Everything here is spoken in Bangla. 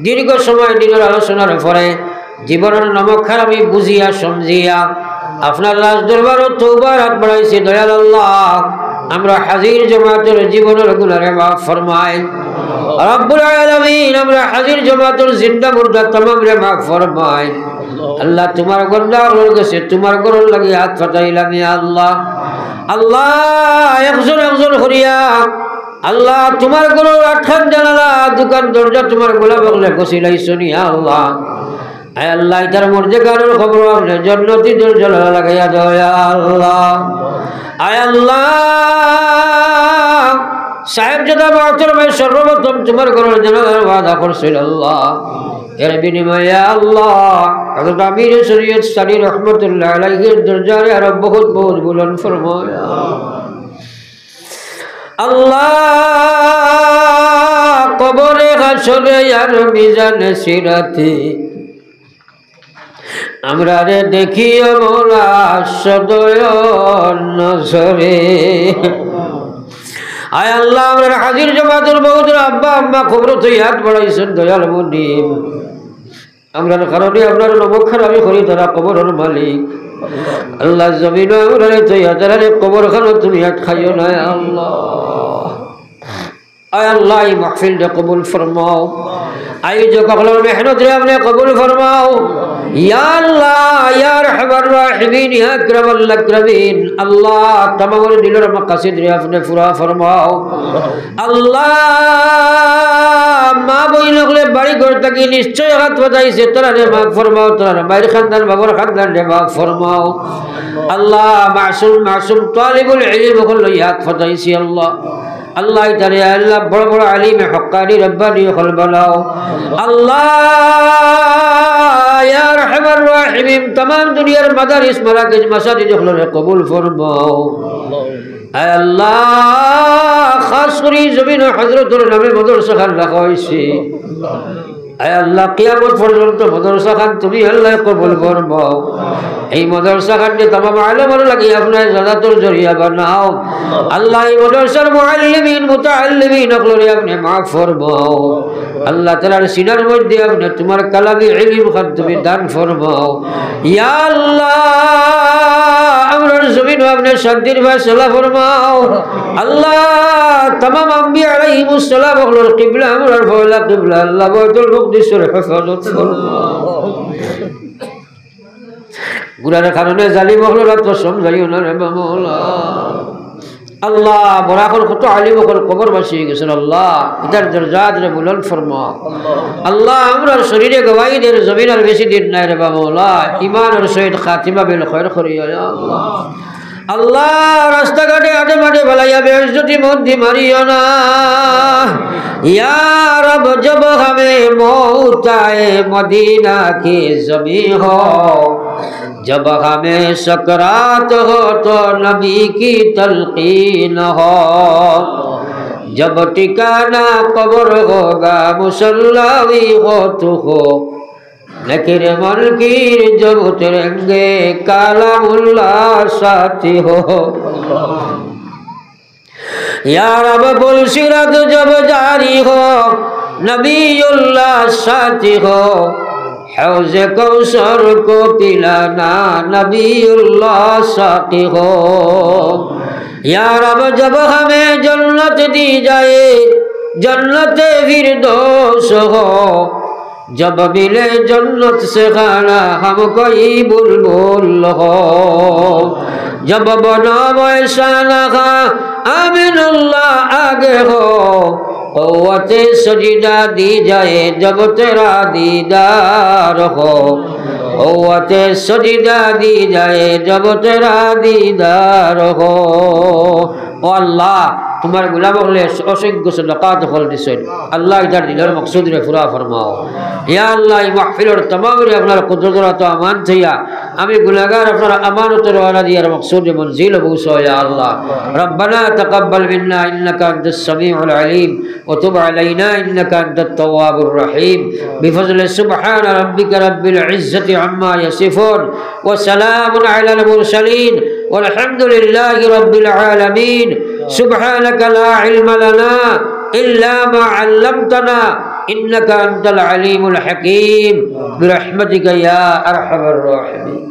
দীর্ঘ সময় দিনের আলোচনার পরে জীবনের নমক্ষার আমি বুঝিয়া সমঝিয়া আপনার লাশ দরবার তওবার হাত বাড়াইছি। দয়াল আল্লাহ, আমরা হাজির জামাতের জীবনের গুনাহে মাফ ফরমায়। রব্বুল আলামিন, আমরা হাজির জামাতের জিন্দা মুর্দা तमाम রে মাফ ফরমায়। আল্লাহ, তোমার গোলামের কাছে তোমার গরল লাগি হাত ফাটাইলাম ইয়া আল্লাহ। আল্লাহ, একজন করিয়া আল্লাহ তোমার গরল আটখান জানালা দোকান দরজা তোমার গোলাম বলে বসিলাইছো ইয়া আল্লাহ। আয় আল্লাহ, এটার মর্যাদা কারোর খবর আপনি জান্নাতি দরজা লাগাইয়া দাও ইয়া আল্লাহ। আয় আল্লাহ, সাহেব জাদা মোহতরম সর্বপ্রথম তোমার গরল জানালার ওয়াদা করছিল আল্লাহ। এর বিনিময়ে আল্লাহ হযরত আমির শরীয়ত সানি রহমাতুল্লাহ আলাইহির দরজারে আরো বহুত বহুত বুলন্দ ফরমায়া আল্লাহ। কবরে হাসরে আর মিজানে সিরাতে আমরা রে দেখিও মোরা সদয় নজরে। আয় আল্লাহ, আমরা হাজির জামাতের বহুত আব্বা আম্মা খবর তো ইয়াদ বাড়াইছেন দয়াল মুনিম। আমরা কারণে আপনার নমক্ষার আমি করি তারা কবরের মালিক আল্লাহ। জমিন আমরা তো ইয়াদারে কবর খানো তুমি ইয়াদ খাইও না আল্লাহ। আয় আল্লাহ, এই মাহফিলটা কবুল ফরমাও। আই जो कबूल मेहनत रे अपने कबूल फरमाओ या अल्लाह या रहमान रहीम या अकरमल अकरमीन। अल्लाह तमाम दिलों रे मकसद रे अपने पूरा फरमाओ अल्लाह। माँ बहन लोगले बड़ी घर तक निश्चय हाथ बधाई से तरह रे माफ फरमाओ, तरह मायर खानदान बाबर खानदान रे माफ फरमाओ अल्लाह। मासूम तालिबुल इल्म को याद फताई से अल्लाह। अल्लाह इधरे अल्लाह बड़ा बड़ा आलिम हक्कानी रब्बानी खल बनाओ अल्लाह। या रहमान रहीम, तमाम दुनियार मदारिस मराकिज मसाजिद खुले कबूल फरमाओ अल्लाह। खास करी जमीन हजरतुल नबी मदरसा खान लगाइছি আয় আল্লাহ, কিয়ামত পর্যন্ত মাদ্রাসা খান তুমি আল্লাহ কবুল ফরমাও। এই মাদ্রাসা খানকে तमाम আলেমের লাগি আপনার জান্নাতুল জরিয়া বানাও আল্লাহ। এই মাদ্রাসার মুআল্লিমিন মুতাআল্লিমিন সকলকে আপনি maaf ফরমাও আল্লাহ। তাআলার সিনার মধ্যে আপনি তোমার কালামি ইলম খান তুমি দান ফরমাও ইয়া আল্লাহ। আমরার জমিন আপনি শান্তির ফয়সালা ফরমাও আল্লাহ। तमाम আম্বিয়া আলাইহিমুস সালাম সকলের কিবলা আমরার ফয়লা কিবলা আল্লাহ বাইতুল মুকদ্দিসের হেফাজত ফরমাও। গুনাহের কারণে জালিম হলো তো সমঝাইও না রে মাওলা আল্লাহ। বরাকর কত আলিম হল কবর বাসি গেছেন আল্লাহ, ইদার দরজাত রে বুলন্দ ফরমাও আল্লাহ। আমরা শরীরে গওয়াইদের জমিন আর বেশি দিন নাই রে মাওলা। ঈমানের সহিত খাতিমা বিল খায়র করিয়া ইয়া আল্লাহ। আল্লাহ, রাস্তাঘাটে আটে মাঠে ফেলাইয়া বেইজ্জতি মধ্যে মারিও না ইয়া রব। জব হমে মৌত আয়ে মদিনা কি জমি हो, जब हमें सकरात हो तो नबी की तलकीन हो, जब ठिकाना कब्र होगा मुसल्ला भी हो तो हो, लेकिन मुनकिर जब उतरेंगे काला मुल्ला साथी हो। या रब बुलसिरत जब जारी हो नबीउल्लाह साथी हो, हौज़े कौसर को पिलाना नबीउल्लाह साथी हो। या रब जब हमें जन्नत दी जाए जन्नत फिरदौस हो, जब मिले जन्नत से खाना हम कोई बुलबुल हो, जब बना वैसा लगा आमिनुल्लाह आगे हो, क़ुव्वते सजदा दी जाए जब तेरा दीदार हो, क़ुव्वते सजदा दी जाए जब तेरा दीदार हो। ओ अल्लाह, तुम्हारे गुलाम असंख्य सदक़ात खोल दिसेन अल्लाह इधर दिलर मकसूद रे पूरा फरमाओ या अल्लाह। महफिल और तमाम रे अपना कुदरत अमान थिया आमी गुनाहगार अपना अमानत वाला दिया मकसूद मंजिल बूसो या अल्लाह। रब्बना तक़ब्बल मिन्ना इन्नका अंतस समीउल अलीम व तुब अलैना इन्नका अंतत तव्वाबुर रहीम बिफज़्लि सुब्हान रब्बिका रब्बिल इज़्ज़ति अम्मा यसिफून व सलामुन अलल मुरसलीन वल्हम्दुलिल्लाहि रब्बिल आलमीन। सुब्हानक ला इल्म लना इल्ला मा अल्लमतना إنك أنت العليم الحكيم برحمتك يا أرحم الراحمين.